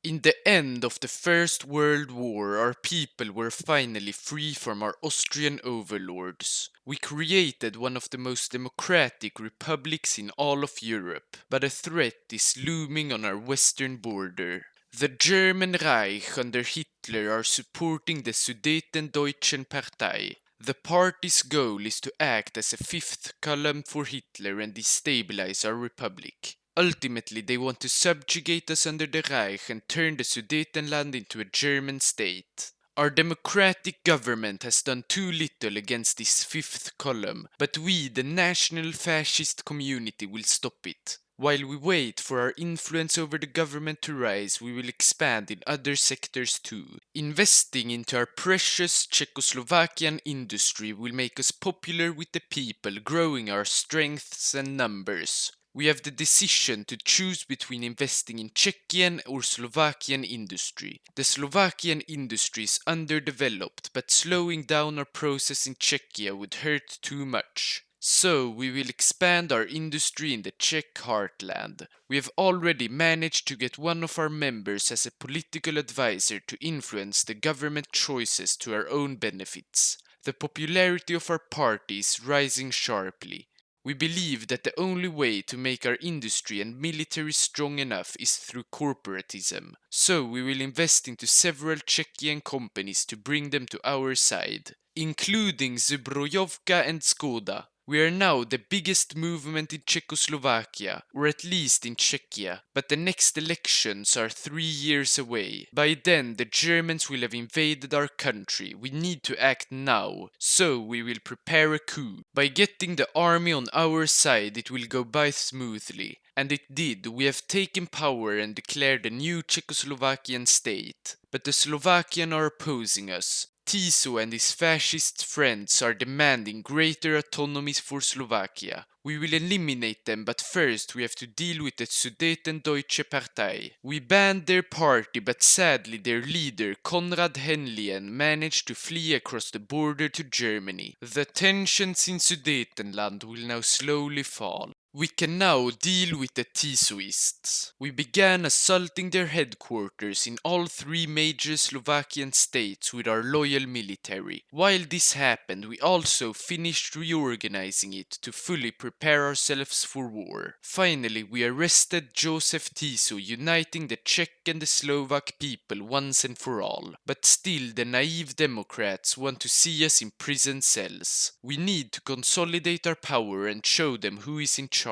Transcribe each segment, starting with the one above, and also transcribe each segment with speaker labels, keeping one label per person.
Speaker 1: In the end of the First World War, our people were finally free from our Austrian overlords. We created one of the most democratic republics in all of Europe, but a threat is looming on our western border. The German Reich under Hitler are supporting the Sudetendeutschen Partei. The party's goal is to act as a fifth column for Hitler and destabilize our republic. Ultimately, they want to subjugate us under the Reich and turn the Sudetenland into a German state. Our democratic government has done too little against this fifth column, but we, the national fascist community, will stop it. While we wait for our influence over the government to rise, we will expand in other sectors too. Investing into our precious Czechoslovakian industry will make us popular with the people, growing our strengths and numbers. We have the decision to choose between investing in Czechian or Slovakian industry. The Slovakian industry is underdeveloped, but slowing down our process in Czechia would hurt too much. So we will expand our industry in the Czech heartland. We have already managed to get one of our members as a political advisor to influence the government choices to our own benefits. The popularity of our party is rising sharply. We believe that the only way to make our industry and military strong enough is through corporatism. So we will invest into several Czechian companies to bring them to our side, including Zbrojovka and Skoda. We are now the biggest movement in Czechoslovakia, or at least in Czechia, but the next elections are 3 years away. By then, the Germans will have invaded our country. We need to act now, so we will prepare a coup. By getting the army on our side, it will go by smoothly. And it did. We have taken power and declared a new Czechoslovakian state. But the Slovakian are opposing us. Tiso and his fascist friends are demanding greater autonomy for Slovakia. We will eliminate them, but first we have to deal with the Sudetendeutsche Partei. We banned their party, but sadly their leader, Konrad Henlien, managed to flee across the border to Germany. The tensions in Sudetenland will now slowly fall. We can now deal with the Tisoists. We began assaulting their headquarters in all 3 major Slovakian states with our loyal military. While this happened, we also finished reorganizing it to fully prepare ourselves for war. Finally, we arrested Joseph Tiso, uniting the Czech and the Slovak people once and for all. But still, the naive Democrats want to see us in prison cells. We need to consolidate our power and show them who is in charge.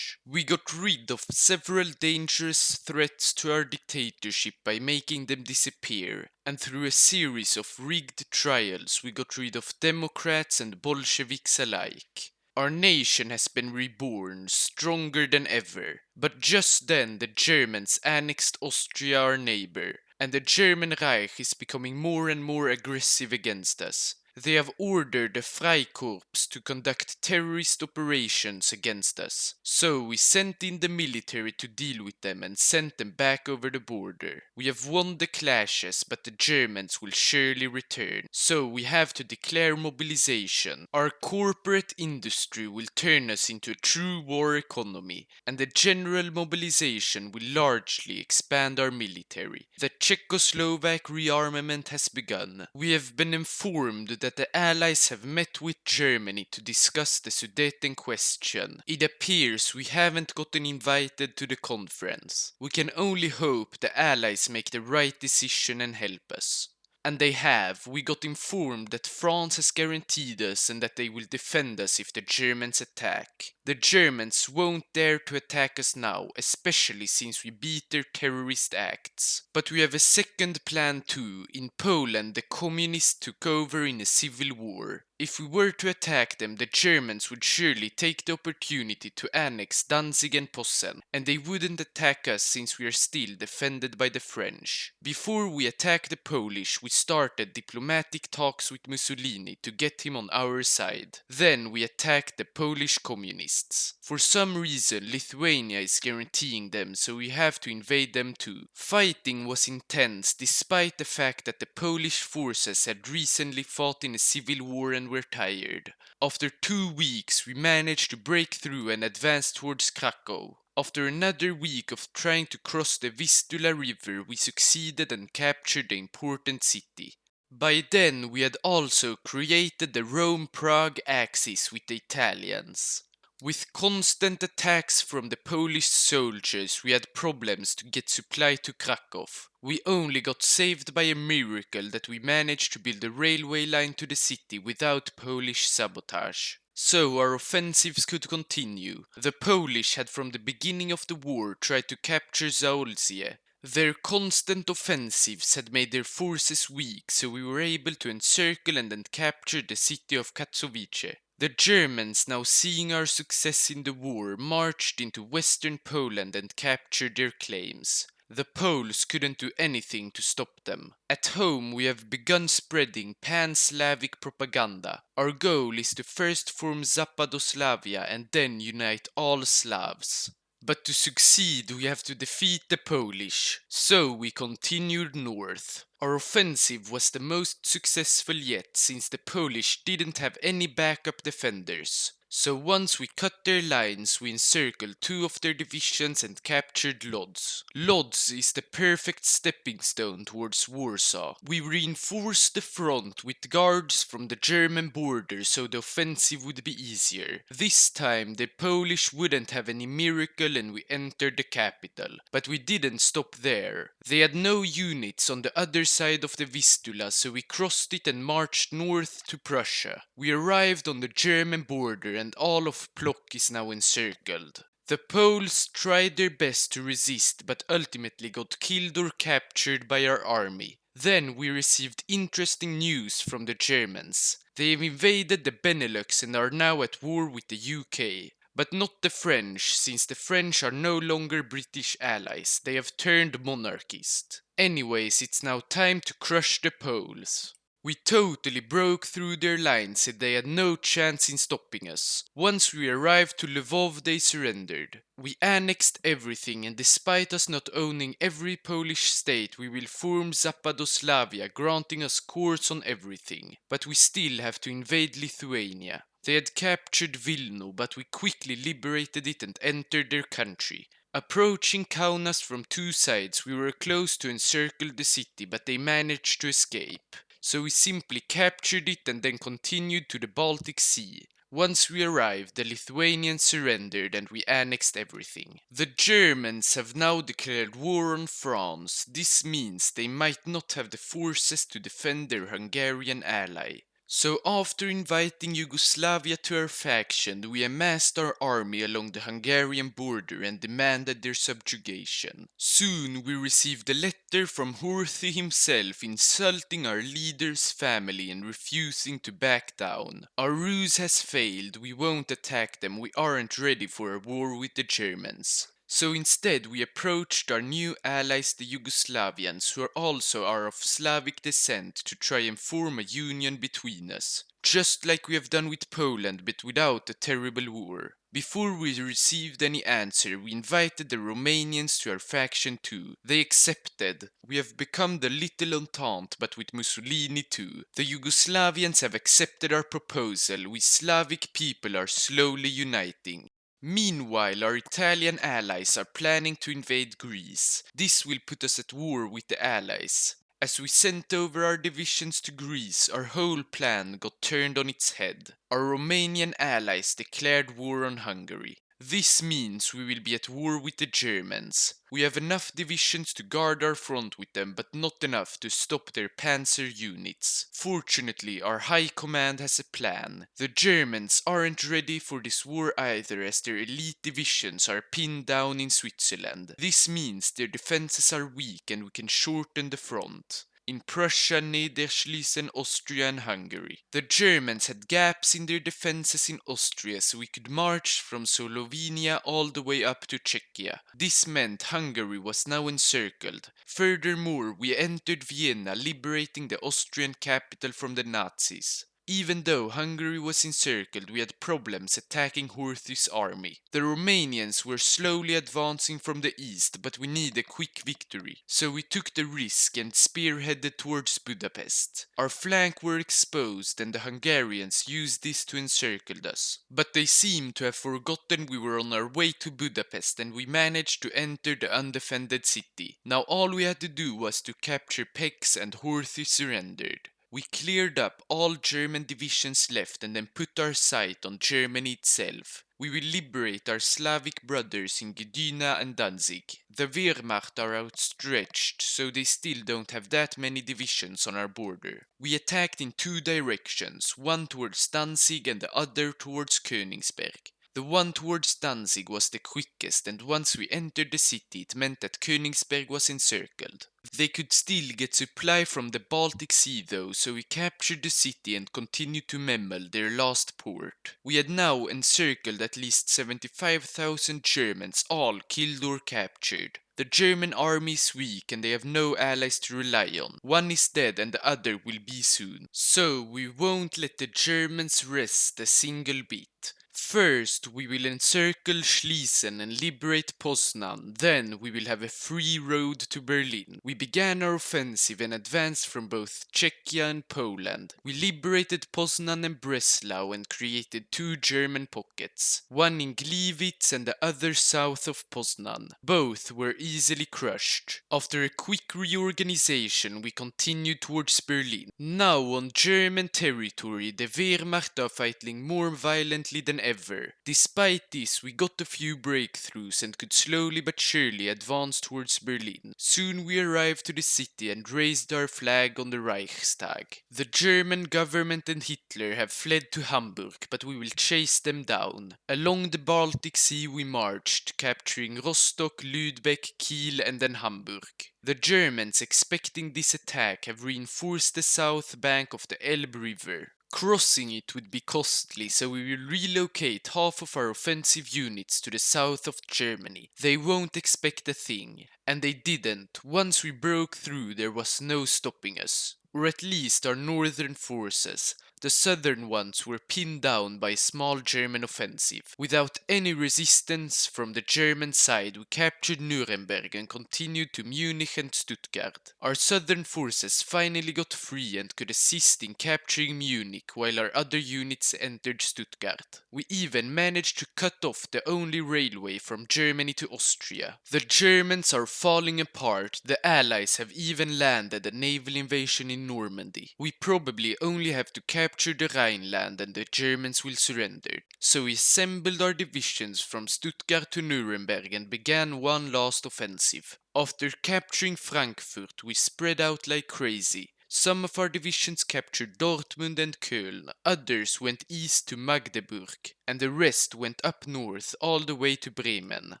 Speaker 1: We got rid of several dangerous threats to our dictatorship by making them disappear, and through a series of rigged trials we got rid of Democrats and Bolsheviks alike. Our nation has been reborn, stronger than ever. But just then the Germans annexed Austria, our neighbor, and the German Reich is becoming more and more aggressive against us. They have ordered the Freikorps to conduct terrorist operations against us. So we sent in the military to deal with them and sent them back over the border. We have won the clashes, but the Germans will surely return. So we have to declare mobilization. Our corporate industry will turn us into a true war economy, and the general mobilization will largely expand our military. The Czechoslovak rearmament has begun. We have been informed that the Allies have met with Germany to discuss the Sudeten question. It appears we haven't gotten invited to the conference. We can only hope the Allies make the right decision and help us. And they have. We got informed that France has guaranteed us and that they will defend us if the Germans attack. The Germans won't dare to attack us now, especially since we beat their terrorist acts. But we have a second plan too. In Poland, the communists took over in a civil war. If we were to attack them, the Germans would surely take the opportunity to annex Danzig and Posen, and they wouldn't attack us since we are still defended by the French. Before we attack the Polish, we started diplomatic talks with Mussolini to get him on our side. Then we attacked the Polish communists. For some reason, Lithuania is guaranteeing them, so we have to invade them too. Fighting was intense despite the fact that the Polish forces had recently fought in a civil war and were tired. After 2 weeks, we managed to break through and advance towards Krakow. After another week of trying to cross the Vistula River, we succeeded and captured the important city. By then, we had also created the Rome-Prague axis with the Italians. With constant attacks from the Polish soldiers, we had problems to get supply to Krakow. We only got saved by a miracle that we managed to build a railway line to the city without Polish sabotage. So our offensives could continue. The Polish had from the beginning of the war tried to capture Zaolzie. Their constant offensives had made their forces weak, so we were able to encircle and then capture the city of Katowice. The Germans, now seeing our success in the war, marched into western Poland and captured their claims. The Poles couldn't do anything to stop them. At home, we have begun spreading pan-Slavic propaganda. Our goal is to first form Zapadoslavia and then unite all Slavs. But to succeed, we have to defeat the Polish. So we continued north. Our offensive was the most successful yet, since the Polish didn't have any backup defenders. So once we cut their lines, we encircled two of their divisions and captured Lodz. Lodz is the perfect stepping stone towards Warsaw. We reinforced the front with guards from the German border so the offensive would be easier. This time the Polish wouldn't have any miracle and we entered the capital. But we didn't stop there. They had no units on the other side of the Vistula, so we crossed it and marched north to Prussia. We arrived on the German border and all of Plock is now encircled. The Poles tried their best to resist but ultimately got killed or captured by our army. Then we received interesting news from the Germans. They have invaded the Benelux and are now at war with the UK. But not the French, since the French are no longer British allies. They have turned monarchist. Anyways, it's now time to crush the Poles. We totally broke through their lines and they had no chance in stopping us. Once we arrived to Lvov, they surrendered. We annexed everything, and despite us not owning every Polish state, we will form Zapadoslavia, granting us courts on everything. But we still have to invade Lithuania. They had captured Vilno, but we quickly liberated it and entered their country. Approaching Kaunas from two sides, we were close to encircle the city, but they managed to escape. So we simply captured it and then continued to the Baltic Sea. Once we arrived, the Lithuanians surrendered and we annexed everything. The Germans have now declared war on France. This means they might not have the forces to defend their Hungarian ally. So after inviting Yugoslavia to our faction, we amassed our army along the Hungarian border and demanded their subjugation. Soon we received a letter from Hoi4 himself insulting our leader's family and refusing to back down. Our ruse has failed, we won't attack them, we aren't ready for a war with the Germans. So instead we approached our new allies the Yugoslavians, who also are of Slavic descent, to try and form a union between us. Just like we have done with Poland, but without a terrible war. Before we received any answer, we invited the Romanians to our faction too. They accepted. We have become the Little Entente, but with Mussolini too. The Yugoslavians have accepted our proposal. We Slavic people are slowly uniting. Meanwhile, our Italian allies are planning to invade Greece. This will put us at war with the allies. As we sent over our divisions to Greece, our whole plan got turned on its head. Our Romanian allies declared war on Hungary. This means we will be at war with the Germans. We have enough divisions to guard our front with them, but not enough to stop their panzer units. Fortunately, our high command has a plan. The Germans aren't ready for this war either, as their elite divisions are pinned down in Switzerland. This means their defenses are weak and we can shorten the front. In Prussia, Niederschlesien, Austria and Hungary. The Germans had gaps in their defenses in Austria, so we could march from Slovenia all the way up to Czechia. This meant Hungary was now encircled. Furthermore, we entered Vienna, liberating the Austrian capital from the Nazis. Even though Hungary was encircled, we had problems attacking Hoi4's army. The Romanians were slowly advancing from the east, but we needed a quick victory, so we took the risk and spearheaded towards Budapest. Our flank were exposed and the Hungarians used this to encircle us. But they seemed to have forgotten we were on our way to Budapest and we managed to enter the undefended city. Now all we had to do was to capture Pécs and Hoi4 surrendered. We cleared up all German divisions left and then put our sight on Germany itself. We will liberate our Slavic brothers in Gdynia and Danzig. The Wehrmacht are outstretched, so they still don't have that many divisions on our border. We attacked in two directions, one towards Danzig and the other towards Königsberg. The one towards Danzig was the quickest, and once we entered the city it meant that Königsberg was encircled. They could still get supply from the Baltic Sea though, so we captured the city and continued to Memel, their last port. We had now encircled at least 75,000 Germans, all killed or captured. The German army is weak and they have no allies to rely on. One is dead and the other will be soon. So we won't let the Germans rest a single bit. First, we will encircle Schlesien and liberate Poznan, then we will have a free road to Berlin. We began our offensive and advanced from both Czechia and Poland. We liberated Poznan and Breslau and created two German pockets, one in Gliwice and the other south of Poznan. Both were easily crushed. After a quick reorganization, we continued towards Berlin. Now on German territory, the Wehrmacht are fighting more violently than ever. Despite this, we got a few breakthroughs and could slowly but surely advance towards Berlin. Soon we arrived to the city and raised our flag on the Reichstag. The German government and Hitler have fled to Hamburg, but we will chase them down. Along the Baltic Sea we marched, capturing Rostock, Lübeck, Kiel and then Hamburg. The Germans, expecting this attack, have reinforced the south bank of the Elbe River. Crossing it would be costly, so we will relocate half of our offensive units to the south of Germany. They won't expect a thing. And they didn't. Once we broke through, there was no stopping us. Or at least our northern forces. The southern ones were pinned down by a small German offensive. Without any resistance from the German side, we captured Nuremberg and continued to Munich and Stuttgart. Our southern forces finally got free and could assist in capturing Munich while our other units entered Stuttgart. We even managed to cut off the only railway from Germany to Austria. The Germans are falling apart. The Allies have even landed a naval invasion in Normandy. We probably only have to capture the Rhineland and the Germans will surrender. So we assembled our divisions from Stuttgart to Nuremberg and began one last offensive. After capturing Frankfurt, we spread out like crazy. Some of our divisions captured Dortmund and Köln, others went east to Magdeburg, and the rest went up north all the way to Bremen.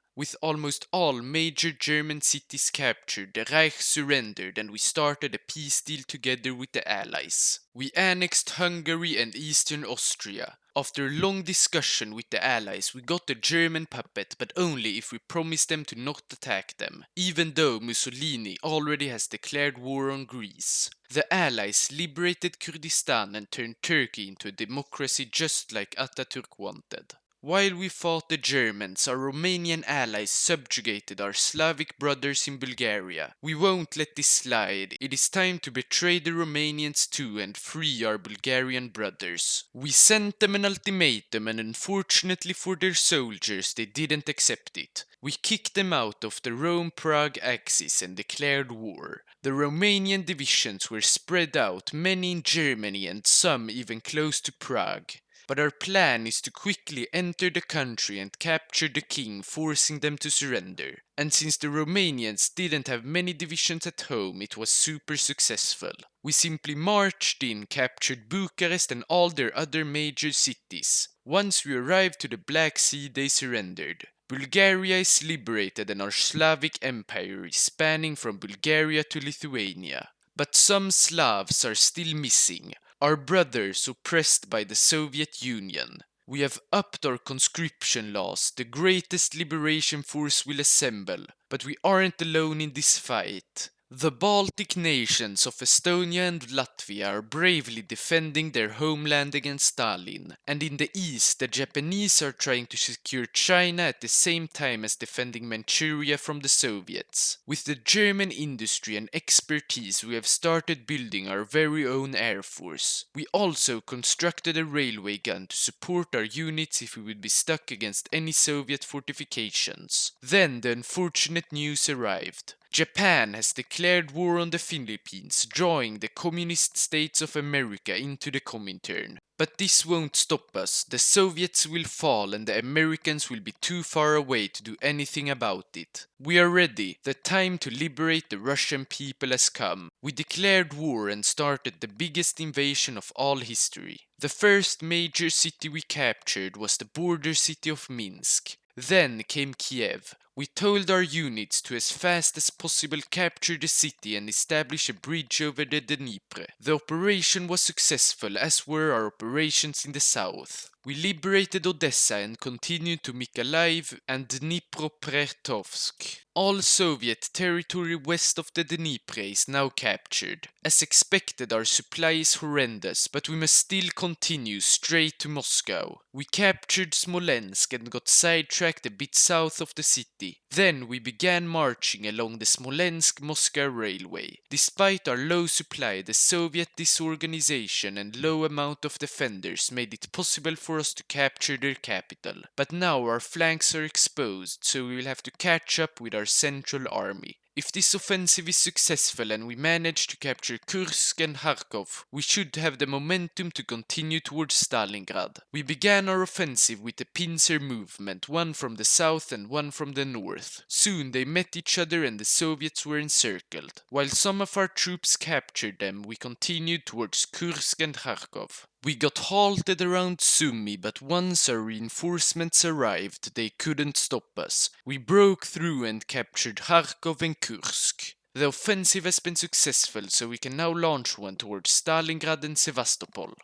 Speaker 1: With almost all major German cities captured, the Reich surrendered and we started a peace deal together with the Allies. We annexed Hungary and eastern Austria. After a long discussion with the Allies, we got the German puppet, but only if we promised them to not attack them, even though Mussolini already has declared war on Greece. The Allies liberated Kurdistan and turned Turkey into a democracy just like Atatürk wanted. While we fought the Germans, our Romanian allies subjugated our Slavic brothers in Bulgaria. We won't let this slide. It is time to betray the Romanians too and free our Bulgarian brothers. We sent them an ultimatum and unfortunately for their soldiers they didn't accept it. We kicked them out of the Rome-Prague axis and declared war. The Romanian divisions were spread out, many in Germany and some even close to Prague. But our plan is to quickly enter the country and capture the king, forcing them to surrender. And since the Romanians didn't have many divisions at home, it was super successful. We simply marched in, captured Bucharest and all their other major cities. Once we arrived to the Black Sea, they surrendered. Bulgaria is liberated and our Slavic Empire is spanning from Bulgaria to Lithuania. But some Slavs are still missing. Our brothers oppressed by the Soviet Union. We have upped our conscription laws, the greatest liberation force will assemble, but we aren't alone in this fight. The Baltic nations of Estonia and Latvia are bravely defending their homeland against Stalin, and in the east the Japanese are trying to secure China at the same time as defending Manchuria from the Soviets. With the German industry and expertise we have started building our very own air force. We also constructed a railway gun to support our units if we would be stuck against any Soviet fortifications. Then the unfortunate news arrived. Japan has declared war on the Philippines, drawing the communist states of America into the Comintern. But this won't stop us. The Soviets will fall and the Americans will be too far away to do anything about it. We are ready. The time to liberate the Russian people has come. We declared war and started the biggest invasion of all history. The first major city we captured was the border city of Minsk. Then came Kiev. We told our units to as fast as possible capture the city and establish a bridge over the Dnieper. The operation was successful, as were our operations in the south. We liberated Odessa and continued to Mykolaiv and Dnipropetrovsk. All Soviet territory west of the Dnieper is now captured. As expected, our supply is horrendous, but we must still continue straight to Moscow. We captured Smolensk and got sidetracked a bit south of the city. Then we began marching along the Smolensk-Moscow railway. Despite our low supply, the Soviet disorganization and low amount of defenders made it possible for us to capture their capital. But now our flanks are exposed, so we will have to catch up with our central army. If this offensive is successful and we manage to capture Kursk and Kharkov, we should have the momentum to continue towards Stalingrad. We began our offensive with a pincer movement, one from the south and one from the north. Soon they met each other and the Soviets were encircled. While some of our troops captured them, we continued towards Kursk and Kharkov. We got halted around Sumy, but once our reinforcements arrived, they couldn't stop us. We broke through and captured Kharkov and Kursk. The offensive has been successful, so we can now launch one towards Stalingrad and Sevastopol.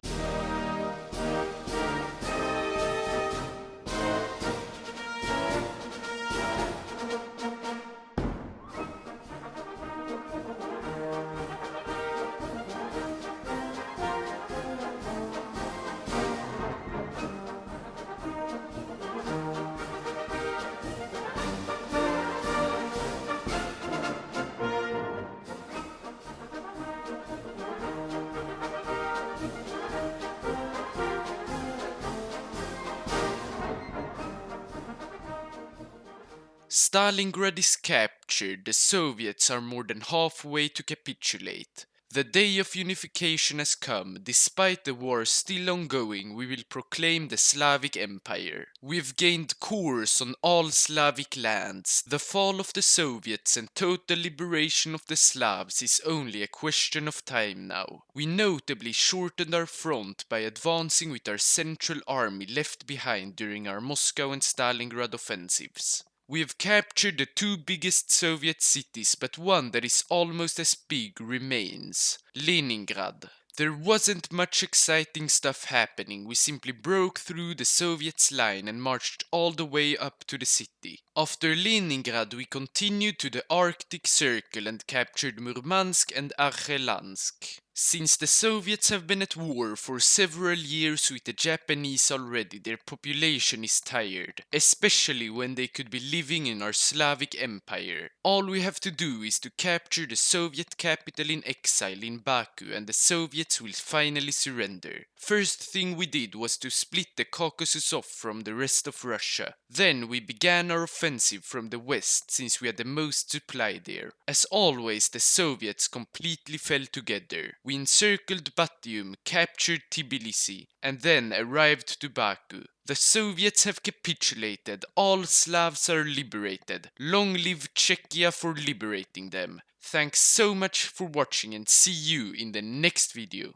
Speaker 1: Stalingrad is captured, the Soviets are more than halfway to capitulate. The day of unification has come. Despite the war still ongoing, we will proclaim the Slavic Empire. We've gained cores on all Slavic lands. The fall of the Soviets and total liberation of the Slavs is only a question of time now. We notably shortened our front by advancing with our central army left behind during our Moscow and Stalingrad offensives. We have captured the two biggest Soviet cities, but one that is almost as big remains: Leningrad. There wasn't much exciting stuff happening. We simply broke through the Soviets' line and marched all the way up to the city. After Leningrad, we continued to the Arctic Circle and captured Murmansk and Arkhangelsk. Since the Soviets have been at war for several years with the Japanese already, their population is tired, especially when they could be living in our Slavic Empire. All we have to do is to capture the Soviet capital in exile in Baku and the Soviets will finally surrender. First thing we did was to split the Caucasus off from the rest of Russia. Then we began our offensive from the west since we had the most supply there. As always, the Soviets completely fell together. We encircled Batium, captured Tbilisi, and then arrived to Baku. The Soviets have capitulated. All Slavs are liberated. Long live Czechia for liberating them. Thanks so much for watching and see you in the next video.